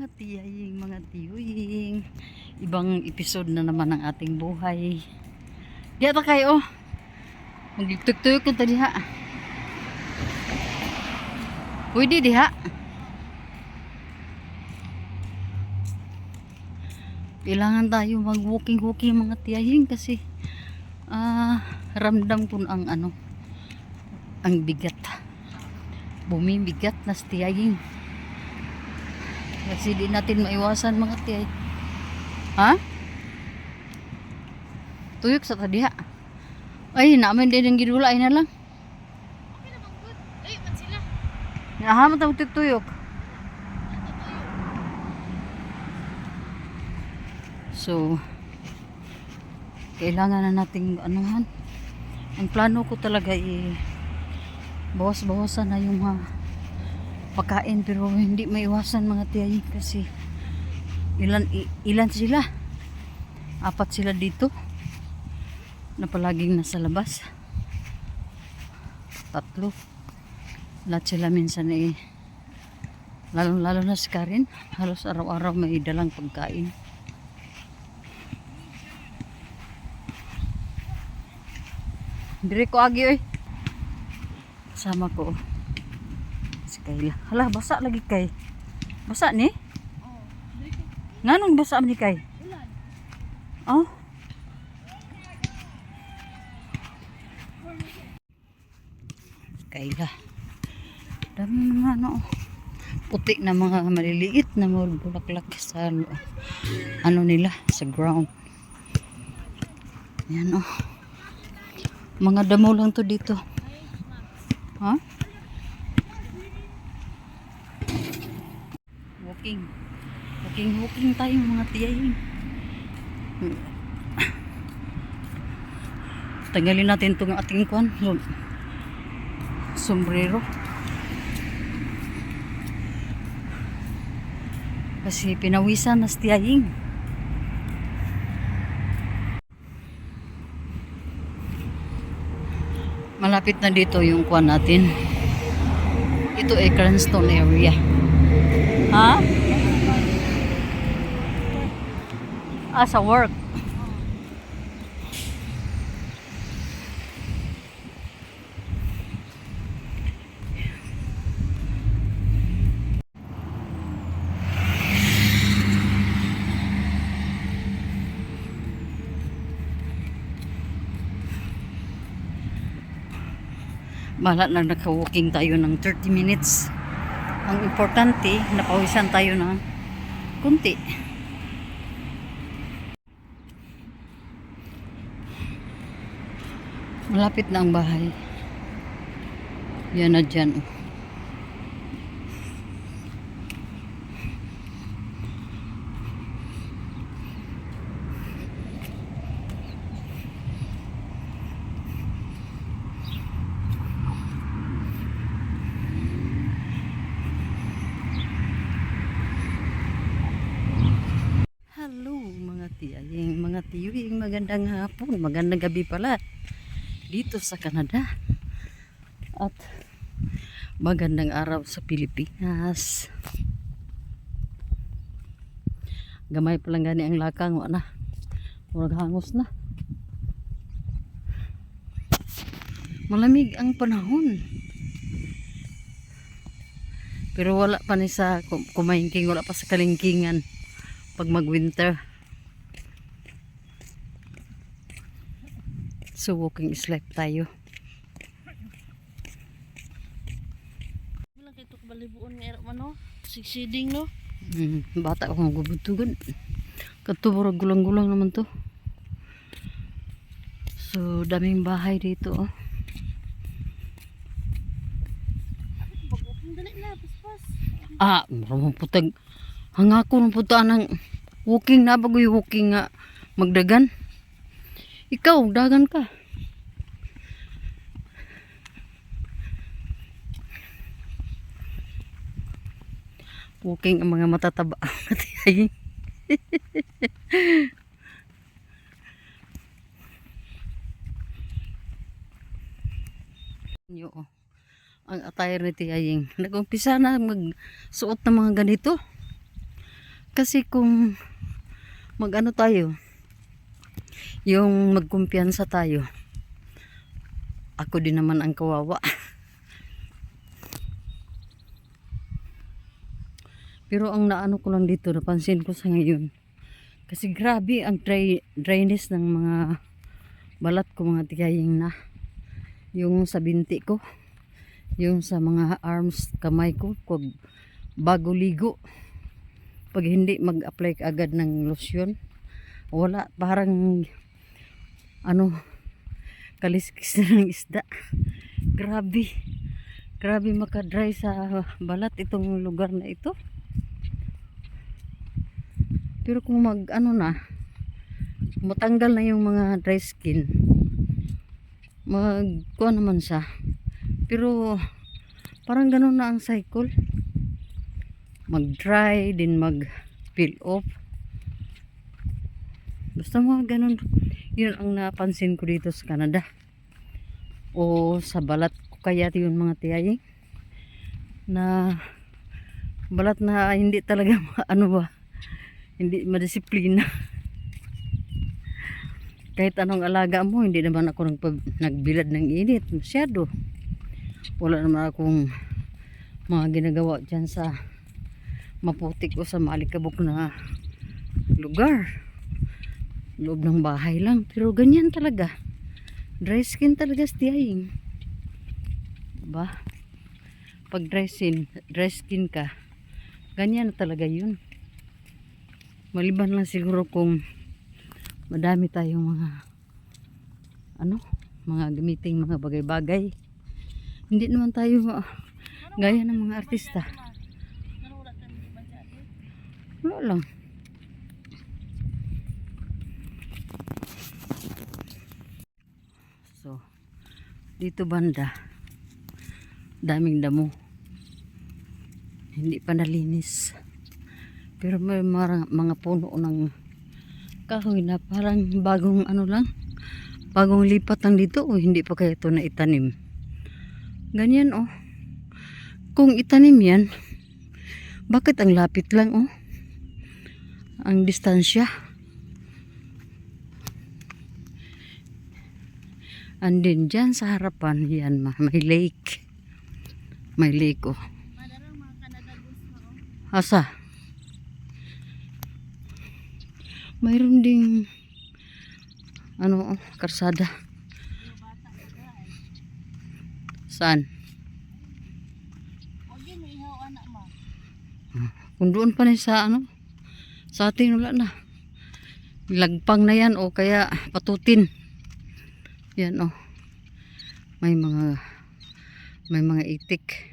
mga tiyaying, mga tiyuying. Ibang episode na naman ng ating buhay. Diya ta kayo. Magligtug-tuyok ka diha. Pwede diha. Kailangan tayo mag-walking-walking mga tiyaying kasi ramdam ko ang ang bigat. Bumibigat na si tiyaying. Kasi di natin maiwasan mga tiyay. Ha? Tuyok sa tadiha. Ay, namin din ang gidula. Ay na lang. Okay naman good. Ay, man sila. Nahamat ang tuyok. So, kailangan na nating anuhan. Ang plano ko talaga bawas-bawasan na yung pagkain, pero hindi maiwasan mga tiyay kasi ilan sila? 4 sila dito na palaging nasa labas. 3 lahat sila minsan lalo na si Karen, halos araw-araw may dalang pagkain. Dire ko agi oy. Sama ko si Kayla. Hala, basa lagi kay. Basa ni? Oh, dito. Nganong basa man ni kay? Ulan. Oh. Kayla. Dami mga puti na mga maliliit na mga bulaklak sa nila sa ground. Yan mga damo lang to dito. Ha? Walking tayo mga tiyay. Tanggalin natin itong ating sombrero. Kasi pinawisan na si tiyaying. Malapit na dito yung kuwan natin. Ito ay Cranston area. Ha? Sa work. Bahala na naka-walking tayo ng 30 minutes. Ang importante, napawisan tayo ng kunti. Malapit na ang bahay. Yan na dyan. Mga tiyuing, magandang hapon, magandang gabi pala dito sa Canada at magandang araw sa Pilipinas. Gamay pa lang gani ang lakang, wala murag hangos na, malamig ang panahon pero wala pa ni sa kumaingking, wala pa sa kalingkingan pag mag winter. So walking is life tayo. Wala kay ito kabalibuon nga era man no. Sigsiding no. Bata ko magubutugan. Katubor gulang-gulang naman to. So daming bahay dito Pag-walking dali na paspas. Maraming putag. Hangako ng putaan ng walking na bagoy walking nga magdagan. Ikaw, dagan ka. Walking ang mga matataba. Ang attire ni Tiyaying. Nag-umpisa na magsuot ng mga ganito. Kasi kung mag-ano tayo, yung magkumpiyansa tayo, ako din naman ang kawawa. Pero ang naano ko lang dito, napansin ko sa ngayon, kasi grabe ang dryness ng mga balat ko, mga tigaying na. Yung sa binti ko, yung sa mga arms, kamay ko, bago ligo. Pag hindi mag-apply agad ng lotion, wala, parang ano, kaliskis na ng isda. Grabe. Grabe makadry sa balat itong lugar na ito. Pero kung matanggal na yung mga dry skin, magkuha naman siya. Pero parang ganun na ang cycle. Mag-dry, din mag-peel off. Basta mga ganun. Yun ang napansin ko dito sa Canada. O sa balat ko kaya yun mga tiyay. Na balat na hindi talaga hindi madisiplina. Kahit anong alaga mo, hindi naman ako nagbilad ng init. Masyado. Wala naman akong mga ginagawa dyan sa maputik o sa maalikabok na lugar. Loob ng bahay lang. Pero ganyan talaga. Dry skin talaga stiyaying. Diba? Pag dry skin ka, ganyan na talaga yun. Maliban lang siguro kung madami tayong mga gamiting mga bagay-bagay. Hindi naman tayo gaya ng mga artista. Wala lang. So, dito banda, daming damo. Hindi pa nalinis. Pero may mga puno ng kahoy na parang bagong bagong lipat lang dito, o hindi pa kaya ito na itanim. Ganyan kung itanim yan, bakit ang lapit lang ang distansya. And then dyan sa harapan yan, may lake. May lake Madarang mga Canada Goose mo. Asa? Mayroon ding karsada. Saan? O yun, may ihaw anak mo. Kung doon pa na sa sa atin wala na. Lagpang na yan o kaya patutin. Yan May mga itik.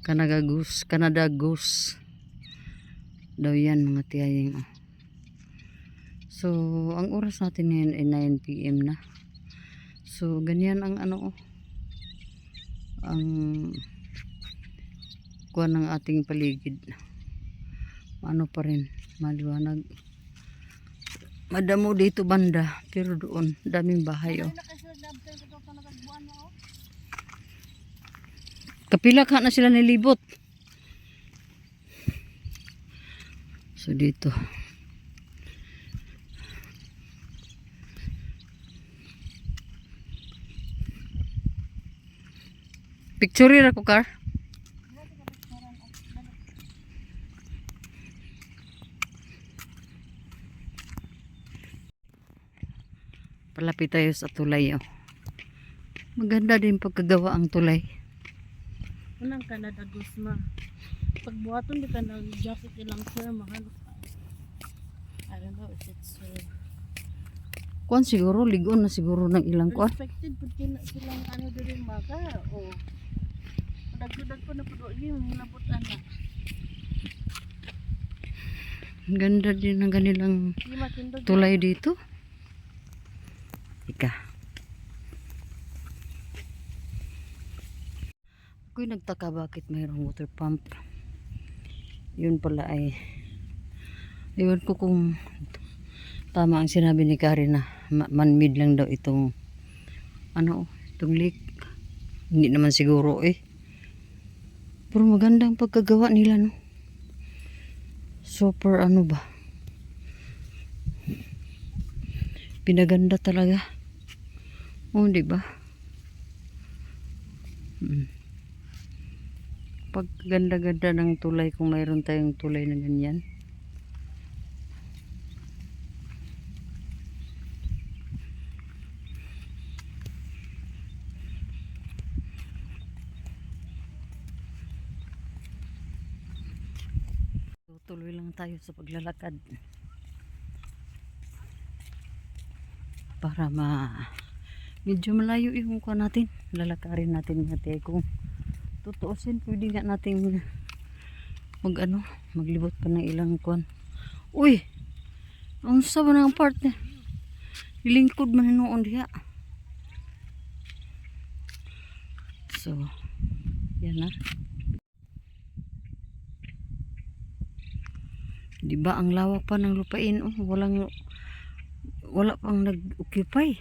Canada Goose. Daw yan mga tiyaying. So, ang oras natin ngayon ay 9 PM na. So, ganyan ang ang kuha ng ating paligid. Pa rin, maliwanag. Madamo dito banda, pero doon, daming bahay Kapila ka na sila nilibot. So, dito. Picture ako car. Palapit tayo sa tulay Maganda din pagkagawa ang tulay. Unang Canada Goose ma. Pagbuhaton di ka nag-jacket ilang sir, mahal. I don't know if it's Kuan siguro, ligon na siguro ng ilang kuan. respected pud silang din maka o dag ko na pud yung nabot ana. Ganda din ng kanilang tulay dito. Ika. Ako'y nagtaka bakit mayroong water pump. Yun pala ay iwan ko kung tama ang sinabi ni Karen na man-made lang daw itong itong lake. Hindi naman siguro Pero magandang pagkagawa nila super ano ba, pinaganda talaga. Oh, di ba? Pag ganda-ganda ng tulay, kung mayroon tayong tulay na ganyan. Tuloy lang tayo sa paglalakad para medyo malayo yung kuha natin, lalakarin natin mga tiay. Kung tutuusin, pwede nga natin maglibot pa ng ilang kuhan. Uy, ang saba ng partner, lilingkod man noon diha. So yan na, diba ang lawak pa ng lupain. Oh, wala pang nag-occupy.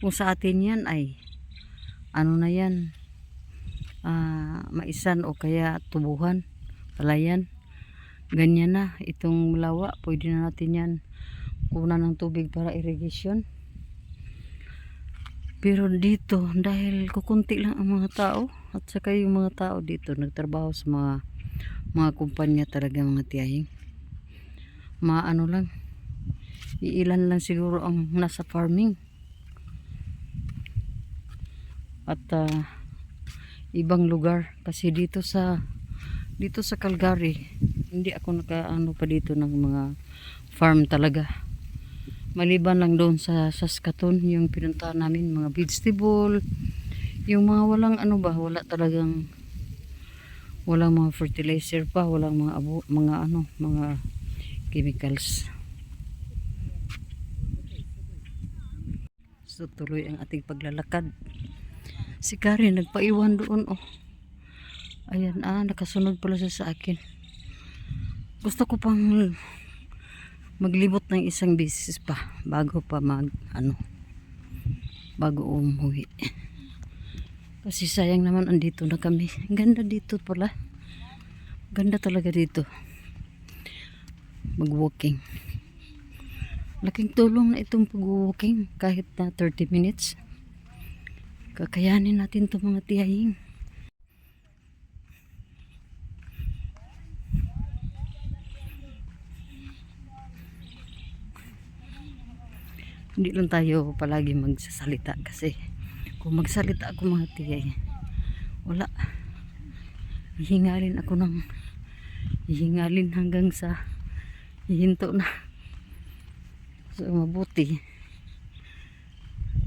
Kung sa atin yan ay ano na yan, maisan o kaya tubuhan, palayan, ganyan na. Itong lawa, pwede na natin yan kunan ng tubig para irrigation. Pero dito, dahil kukunti lang ang mga tao, at saka yung mga tao dito nagtrabaho sa mga kumpanya talaga mga tiyahing, maano lang, iilan lang siguro ang nasa farming. At ibang lugar, kasi dito sa Calgary, hindi ako nakaano pa dito ng mga farm talaga. Maliban lang doon sa Saskatoon, yung pinuntahan namin, mga vegetable, yung mga walang walang mga fertilizer pa, walang mga chemicals. So tuloy ang ating paglalakad. Si Karen nagpaiwan doon, oh. Ayan, nakasunod pala siya sa akin. Gusto ko pang maglibot ng isang beses pa bago umuwi. Kasi sayang naman, andito na kami. Ang ganda dito pala. Ganda talaga dito. Mag-walking. Laking tulong na itong pag-walking, kahit na 30 minutes. Kakayanin natin to mga tiyahing. Hindi lang tayo palagi magsasalita, kasi kung magsalita ako mga tiyay, wala, hihingalin hanggang sa hihinto na. So mabuti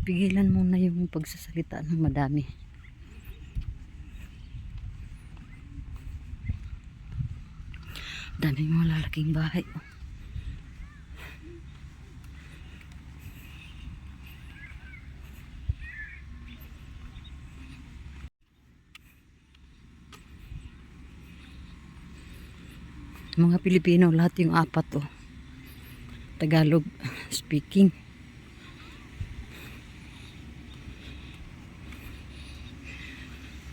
pigilan muna yung pagsasalita ng madami. Daming malalaking bahay, oh. Mga Pilipino lahat yung apat, oh. Tagalog speaking.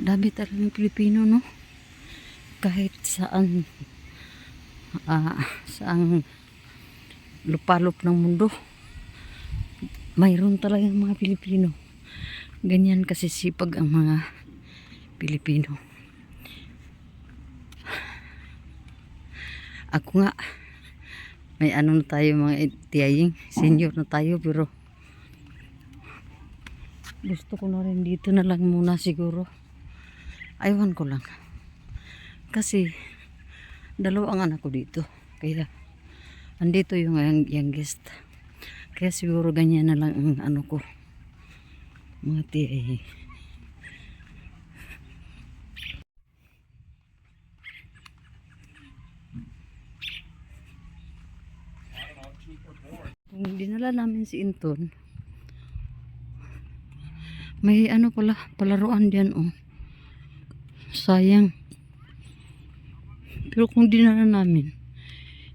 Dami talaga ng Pilipino, no? Kahit saan saang lupalop ng mundo, mayroon talaga mga Pilipino. Ganyan kasi sipag ang mga Pilipino. Ako nga, may ano na tayo mga tiyaying, senior na tayo, pero gusto ko na rin dito na lang muna siguro. Aywan ko lang. Kasi dalawa ang anak ko dito. Kaya andito yung youngest. Kaya siguro ganyan na lang ang ano ko. Mga tiyaying. Kung dinala namin si Inton, may ano pala, palaruan diyan, oh. Sayang. Pero kung dinala namin,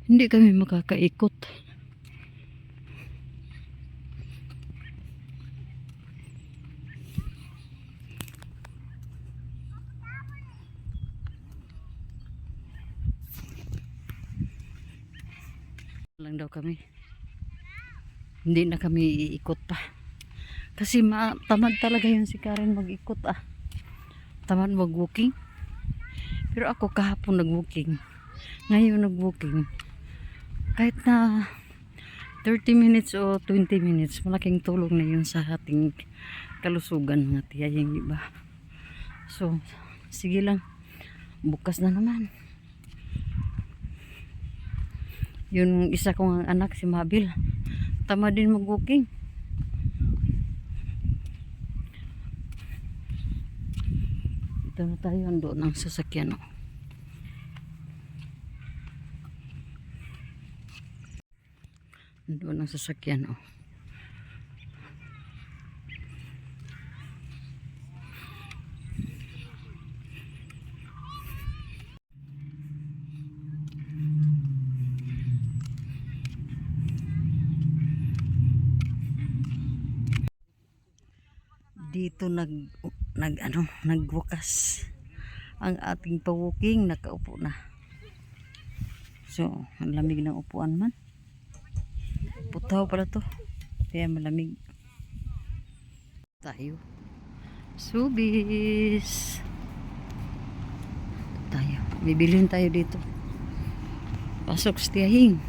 hindi kami makakaikot. Lang daw kami. Hindi na kami iikot pa. Kasi tamad talaga yun si Karen mag-ikot ah. Tamad mag-walking. Pero ako kahapon nag-walking. Ngayon nag-walking. Kahit na 30 minutes o 20 minutes, malaking tulong na yun sa ating kalusugan mga tiyaying, di ba? So, sige lang. Bukas na naman. Yung isa kong anak, si Mabil, tama din mag-walking. Ito na tayo, andoon ang sasakyan. Oh. Andoon ang sasakyan. Oh. Dito nagwakas ang ating pa-walking, nakaupo na. So, ang lamig ng upuan man. Putaw pala to. Kaya malamig. Tayo. Subis. Tayo. Bibilhin tayo dito. Pasok sa tiyahing.